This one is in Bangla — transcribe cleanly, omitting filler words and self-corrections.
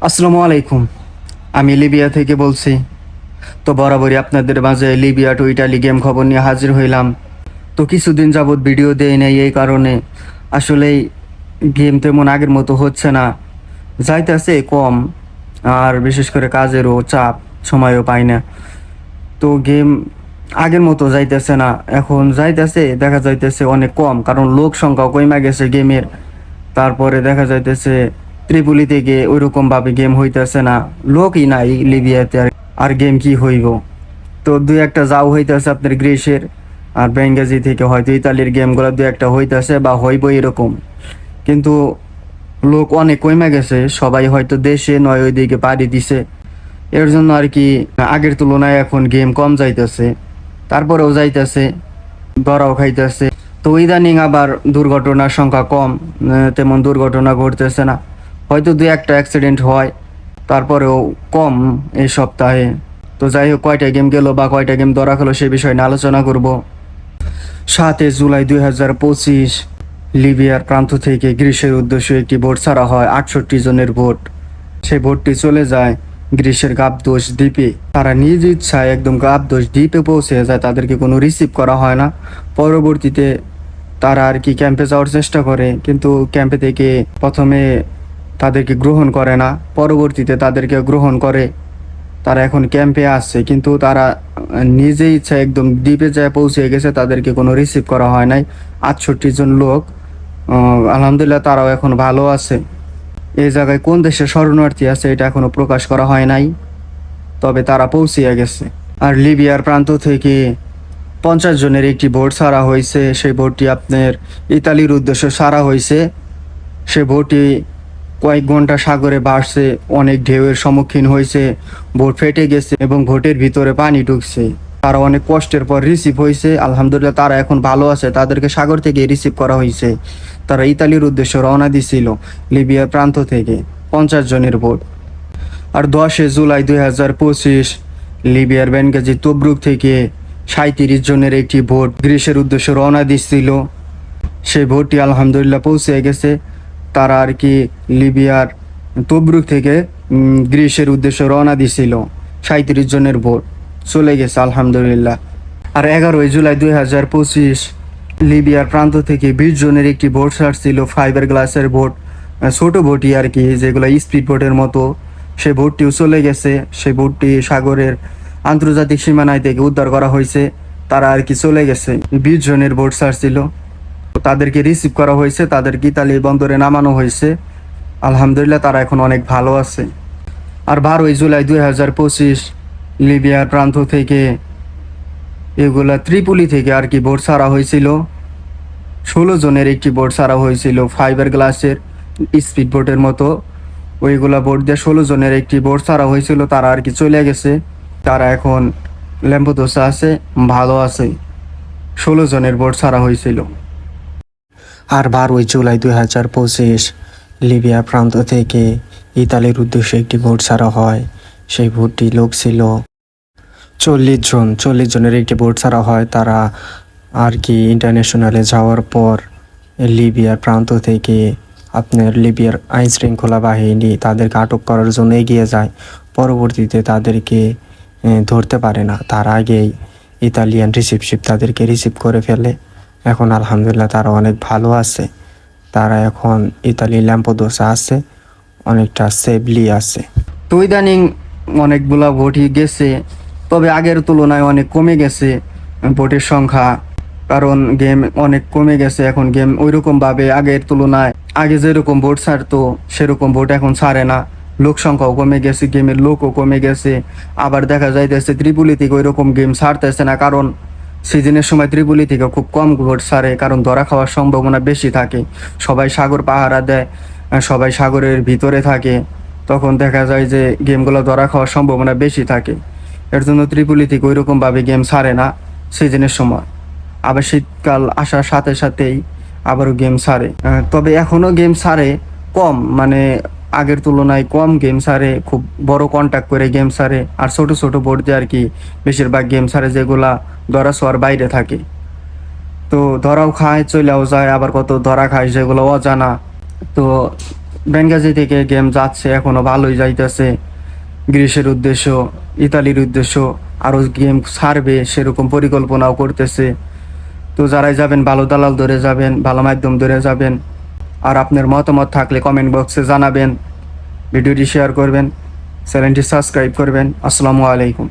আসসালামু আলাইকুম। আমি লিবিয়া থেকে বলছি। তো বরাবরই আপনাদের মাঝে লিবিয়া টু ইটালি গেম খবর নিয়ে হাজির হইলাম। তো কিছুদিন যাবৎ ভিডিও দেই নাই, এই কারণে আসলেই গেম তেমন আগের মতো হচ্ছে না, যাইতেছে কম। আর বিশেষ করে কাজেরও চাপ, সময়ও পাই না। তো গেম আগের মতো যাইতেছে না, এখন যাইতেছে দেখা যাইতেছে অনেক কম, কারণ লোক সংখ্যাও কমে গেছে গেমের। তারপরে দেখা যাইতেছে ত্রিপুলি থেকে ওইরকম ভাবে গেম হইতেছে না, লোকই নাই লিবিয়াতে। আর গেম কি হইব? তো দুই একটা যাও হইতেছে আপনার গ্রিসের আর বেঙ্গাজি থেকে, হয়তো ইতালির গেমগুলো দুই একটা হইতেছে বা হইব এরকম। কিন্তু লোক অনেক কমে গেছে, সবাই হয়তো দেশে নয় ওইদিকে পাড়ি দিছে। এর জন্য আর কি আগের তুলনায় এখন গেম কম যাইতেছে, তারপরেও যাইতেছে, ধরাও খাইতেছে। তো ইদানিং আবার দুর্ঘটনার সংখ্যা কম, তেমন দুর্ঘটনা ঘটতেছে না। হয়তো দুই একটা অ্যাক্সিডেন্ট হয়, তারপরেও কম এই সপ্তাহে। তো যাই হোক, কয়টা গেম গেল বা কয়টা গেম ধরা খেলো সে বিষয় নিয়ে আলোচনা করব। 7 জুলাই 2025 লিবিয়ার প্রান্ত থেকে গ্রিসের উদ্দেশ্যে একটি বোট ছাড়া হয়, 68 জনের বোট। সেই বোটটি চলে যায় গ্রিসের গাবদোস দ্বীপে। তারা নিজ ইচ্ছায় একদম গাবদোস দ্বীপে পৌঁছে যায়, তাদেরকে কোনো রিসিভ করা হয় না। পরবর্তীতে তারা আর কি ক্যাম্পে যাওয়ার চেষ্টা করে, কিন্তু ক্যাম্পে থেকে প্রথমে তাদেরকে গ্রহণ করে না, পরবর্তীতে তাদেরকে গ্রহণ করে। তারা এখন ক্যাম্পে আসছে, কিন্তু তারা নিজে ইচ্ছা একদম দ্বীপে যায় পৌঁছে গেছে, তাদেরকে কোনো রিসিভ করা হয় নাই। 68 জন লোক, আলহামদুলিল্লাহ তারাও এখন ভালো আছে। এই জায়গায় কোন দেশের শরণার্থী আছে এটা এখনো প্রকাশ করা হয় নাই, তবে তারা পৌঁছিয়া গেছে। আর লিবিয়ার প্রান্ত থেকে 50 জনের একটি বোট ছাড়া হয়েছে। সেই বোটটি আপনার ইতালির উদ্দেশ্যে ছাড়া হয়েছে। সে বোটটি কয়েক ঘন্টা সাগরে ভাসছে, অনেক ঢেউয়ের সম্মুখীন হয়েছে, বোট ফেটে গেছে এবং বোটের ভিতরে পানি ঢুকছে। তারা অনেক কষ্টের পর রিসিভ হয়েছে, আলহামদুলিল্লাহ তারা এখন ভালো আছে, তাদেরকে সাগর থেকে রিসিভ করা হয়েছে। তারা ইতালির উদ্দেশ্যে রওনা দিছিল লিবিয়ার প্রান্ত থেকে, 50 জনের বোট। আর 10 জুলাই 2025 লিবিয়ার বেনগাজি তবরুক থেকে 37 জনের একটি বোট গ্রিসের উদ্দেশ্যে রওনা দিচ্ছিল। সেই বোটটি আলহামদুলিল্লাহ পৌঁছে গেছে। তারা আর কি লিবিয়ার তবরুক থেকে গ্রিসের উদ্দেশ্যে রওনা দিছিল। 37 জনের বোট চলে গেছে আলহামদুলিল্লাহ। আর 11 জুলাই 2025 লিবিয়ার প্রান্ত থেকে 20 জনের একটি বোট ছাড়ছিল, ফাইবার গ্লাসের বোট, ছোট বোটই আর কি, যেগুলো স্পিড বোটের মতো। সেই বোটটিও চলে গেছে। সেই বোটটি সাগরের আন্তর্জাতিক সীমানায় থেকে উদ্ধার করা হয়েছে। তারা আর কি চলে গেছে। 20 জনের বোট ছাড়ছিল, তাদেরকে রিসিভ করা হয়েছে, তাদেরকে ইতালি বন্দরে নামানো হয়েছে। আলহামদুলিল্লাহ তারা এখন অনেক ভালো আছে। আর 12 জুলাই 2025 লিবিয়ার প্রান্ত থেকে এগুলা ত্রিপুলি থেকে আর কি বোট ছাড়া হয়েছিল। 16 জনের একটি বোট ছাড়া হয়েছিল, ফাইবার গ্লাসের স্পিড বোটের মতো। ওইগুলা বোট দিয়ে 16 জনের একটি বোট ছাড়া হয়েছিল, তারা আর কি চলে গেছে। তারা এখন ল্যাম্পোদোসা আছে, ভালো আছে। 16 জনের বোট ছাড়া হয়েছিল। আর 12 জুলাই 2025 লিবিয়া প্রান্ত থেকে ইতালির উদ্দেশ্যে একটি বোট ছাড়া হয়। সেই বোটটি লোক ছিল 40 জনের একটি বোট ছাড়া হয়। তারা আর কি ইন্টারন্যাশনালে যাওয়ার পর লিবিয়ার প্রান্ত থেকে আপনার লিবিয়ার আইন শৃঙ্খলা বাহিনী তাদেরকে আটক করার জন্য এগিয়ে যায়। পরবর্তীতে তাদেরকে ধরতে পারে না, তার আগেই ইতালিয়ান রিসিভশিপ তাদেরকে রিসিভ করে ফেলে। এখন আলহামদুলিল্লাহ তারা অনেক ভালো আছে। তারা এখন ইতালি ল্যাম্পোদোসা আছে, অনেকটা সেফলি আছে। তো ইদানিং অনেকগুলা ভোটই গেছে, তবে আগের তুলনায় অনেক কমে গেছে ভোটের সংখ্যা, কারণ গেম অনেক কমে গেছে। এখন গেম ওইরকমভাবে আগের তুলনায়, আগে যেরকম ভোট ছাড়তো সেরকম ভোট এখন ছাড়ে না। লোক সংখ্যাও কমে গেছে, গেমের লোকও কমে গেছে। আবার দেখা যাইতেছে ত্রিপুলি থেকে ওইরকম গেম ছাড়তেছে না, কারণ সিজনের সময় ত্রিপুলি থেকে খুব কম ভোট ছাড়ে, কারণ ধরা খাওয়ার সম্ভাবনা বেশি থাকে। সবাই সাগর পাহারা দেয়, সবাই সাগরের ভিতরে থাকে, তখন দেখা যায় যে গেমগুলো ধরা খাওয়ার সম্ভাবনা বেশি থাকে। এর জন্য ত্রিপুলি থেকে ওইরকমভাবে গেম ছাড়ে না সিজনের সময়। আবার শীতকাল আসার সাথে সাথেই আবারও গেম ছাড়ে, তবে এখনও গেম ছাড়ে কম, মানে আগের তুলনায় কম গেম ছাড়ে, খুব বড় কন্ট্যাক্ট করে গেম ছাড়ে। আর ছোট ছোট বোর্ড দিয়ে আর কি বেশিরভাগ গেম ছাড়ে, যেগুলা ধরা ছোঁয়ার বাইরে থাকে। তো ধরাও খায়, চলেও যায়, আবার কত ধরা খায় যেগুলো অজানা। তো বেনগাজি থেকে গেম যাচ্ছে, এখনো ভালোই যাইতেছে। গ্রিসের উদ্দেশ্য, ইতালির উদ্দেশ্য আরও গেম ছাড়বে সেরকম পরিকল্পনাও করতেছে। তো যারাই যাবেন ভালো দালাল ধরে যাবেন, ভালো মাধ্যম ধরে যাবেন। আর আপনার মতামত থাকলে কমেন্ট বক্সে জানাবেন, ভিডিওটি শেয়ার করবেন, চ্যানেলটি সাবস্ক্রাইব করবেন। আসসালামু আলাইকুম।